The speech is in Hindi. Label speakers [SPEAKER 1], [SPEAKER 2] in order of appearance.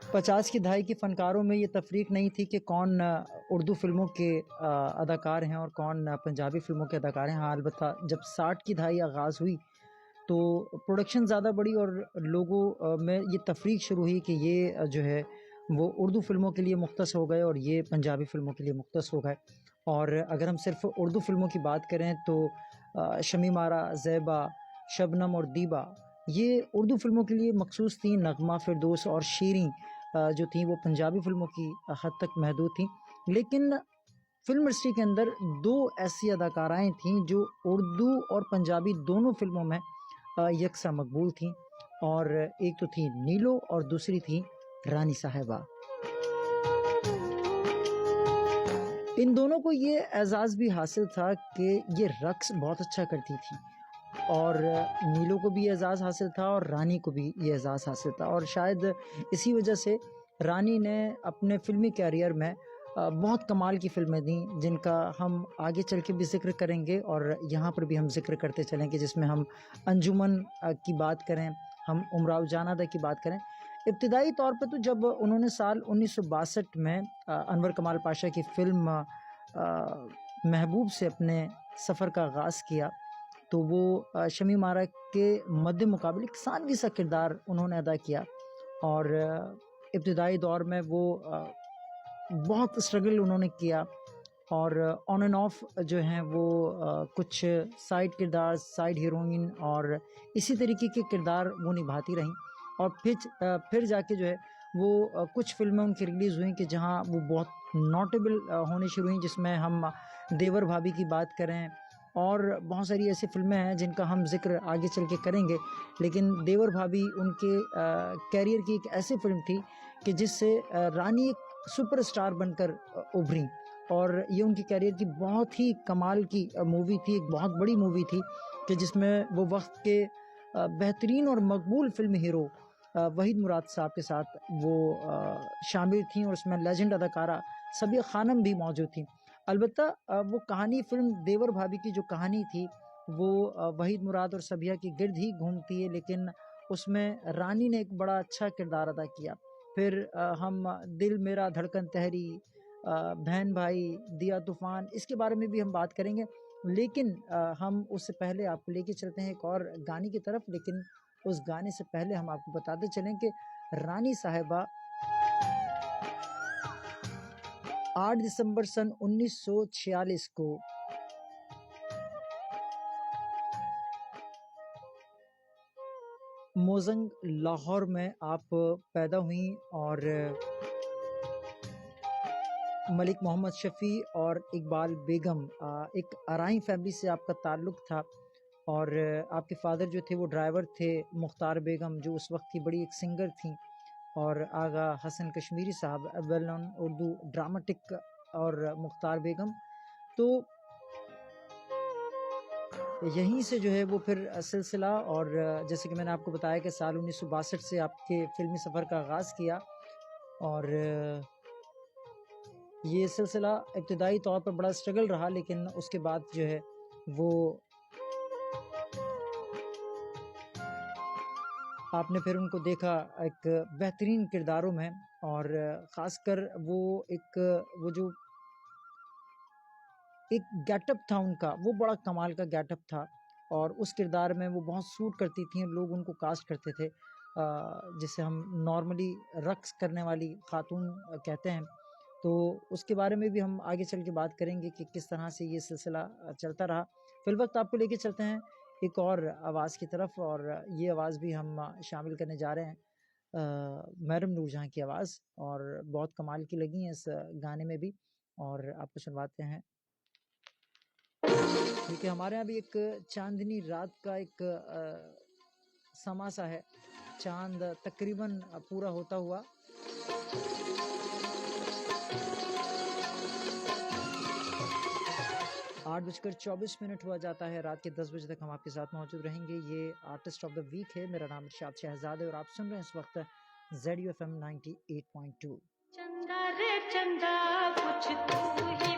[SPEAKER 1] 50 की दहाई के फ़नकारों में ये तफ़रीक नहीं थी कि कौन उर्दू फ़िल्मों के अदाकार हैं और कौन पंजाबी फ़िल्मों के अदाकार हैं। हाँ, अलबत्ता जब 60 की दहाई आगाज़ हुई तो प्रोडक्शन ज़्यादा बढ़ी और लोगों में ये तफ़रीक शुरू हुई कि ये जो है वो उर्दू फ़िल्मों के लिए मुख्तस हो गए और ये पंजाबी फ़िल्मों के लिए मुख्तस हो गए। और अगर हम सिर्फ़ उर्दू फ़िल्मों की बात करें तो शमीम आरा, ज़ैबा, शबनम और दीबा ये उर्दू फ़िल्मों के लिए मखसूस थी। नग़मा, फ़िरदौस और शीरीं जो थी वो पंजाबी फ़िल्मों की हद तक महदूद थी। लेकिन फ़िल्म इंडस्ट्री के अंदर 2 ऐसी अदाकाराएँ थीं जो उर्दू और पंजाबी दोनों फ़िल्मों में यकसा मकबूल थीं और एक तो थी नीलो और दूसरी थी रानी साहिबा। इन दोनों को ये एज़ाज़ भी हासिल था कि ये रक़्स बहुत अच्छा करती थी और नीलो को भी एज़ाज़ हासिल था और रानी को भी ये एज़ाज़ हासिल था और शायद इसी वजह से रानी ने अपने फ़िल्मी कैरियर में बहुत कमाल की फ़िल्में दी जिनका हम आगे चल के भी ज़िक्र करेंगे और यहाँ पर भी हम ज़िक्र करते चलेंगे, जिसमें हम अंजुमन की बात करें, हम उमराव जान आदा की बात करें। इब्तिदाई तौर पे तो जब उन्होंने साल 1962 में अनवर कमाल पाशा की फ़िल्म महबूब से अपने सफ़र का आगाज़ किया तो वो शमीम आरा के मद्दे मुकाबिल एक सानवी सा किरदार उन्होंने अदा किया और इब्तिदाई दौर में वो बहुत स्ट्रगल उन्होंने किया और ऑन एंड ऑफ जो हैं वो कुछ साइड किरदार, साइड हीरोइन और इसी तरीके के किरदार वो निभाती रहीं और फिर जाके जो है वो कुछ फ़िल्में उनकी रिलीज़ हुई कि जहाँ वो बहुत नोटेबल होनी शुरू हुई, जिसमें हम देवर भाभी की बात करें और बहुत सारी ऐसी फ़िल्में हैं जिनका हम ज़िक्र आगे चल के करेंगे। लेकिन देवर भाभी उनके कैरियर की एक ऐसी फ़िल्म थी कि जिससे रानी एक सुपरस्टार बनकर उभरी और ये उनकी कैरियर की बहुत ही कमाल की मूवी थी, एक बहुत बड़ी मूवी थी कि जिसमें वो वक्त के बेहतरीन और मकबूल फिल्म हीरो वहीद मुराद साहब के साथ वो शामिल थीं और उसमें लेजेंड अदाकारा सबिया खानम भी मौजूद थी। अलबत्ता वो कहानी फ़िल्म देवर भाभी की जो कहानी थी वो वहीद मुराद और सबिया के गिर्द ही घूमती है, लेकिन उसमें रानी ने एक बड़ा अच्छा किरदार अदा किया। फिर हम दिल मेरा धड़कन तहरी, बहन भाई, दिया तूफ़ान, इसके बारे में भी हम बात करेंगे। लेकिन हम उससे पहले आपको लेके चलते हैं एक और गाने की तरफ, लेकिन उस गाने से पहले हम आपको बताते चलें कि रानी साहिबा 8 दिसंबर सन 1946 को मोज़ंग लाहौर में आप पैदा हुई और मलिक मोहम्मद शफ़ी और इकबाल बेगम एक अराई फैमिली से आपका ताल्लुक़ था और आपके फ़ादर जो थे वो ड्राइवर थे। मुख्तार बेगम जो उस वक्त की बड़ी एक सिंगर थी और आगा हसन कश्मीरी साहब वेल नोन उर्दू ड्रामेटिक और मुख्तार बेगम, तो यहीं से जो है वो फिर सिलसिला और जैसे कि मैंने आपको बताया कि साल 1962 से आपके फ़िल्मी सफ़र का आगाज़ किया और ये सिलसिला इब्तिदाई तौर पर बड़ा स्ट्रगल रहा, लेकिन उसके बाद जो है वो आपने फिर उनको देखा एक बेहतरीन किरदारों में और ख़ासकर वो जो एक गेटअप था उनका, वो बड़ा कमाल का गेटअप था और उस किरदार में वो बहुत सूट करती थीं। लोग उनको कास्ट करते थे जिसे हम नॉर्मली रक़्स करने वाली ख़ातून कहते हैं। तो उसके बारे में भी हम आगे चल के बात करेंगे कि किस तरह से ये सिलसिला चलता रहा। फ़िलवक़्त आपको लेके चलते हैं एक और आवाज़ की तरफ और ये आवाज़ भी हम शामिल करने जा रहे हैं मरहम नूरजहाँ की आवाज़ और बहुत कमाल की लगी है इस गाने में भी और आपको सुनवाते हैं। देखिए हमारे यहाँ भी एक चांदनी रात का एक समा सा है, चांद तकरीबन पूरा होता हुआ 8:24 हुआ जाता है। रात के 10 बजे तक हम आपके साथ मौजूद रहेंगे। ये आर्टिस्ट ऑफ द वीक है। मेरा नाम इरशाद शहजाद है और आप सुन रहे हैं इस वक्त ZUFM 98.2।
[SPEAKER 2] चंदा रे चंदा कुछ तू ही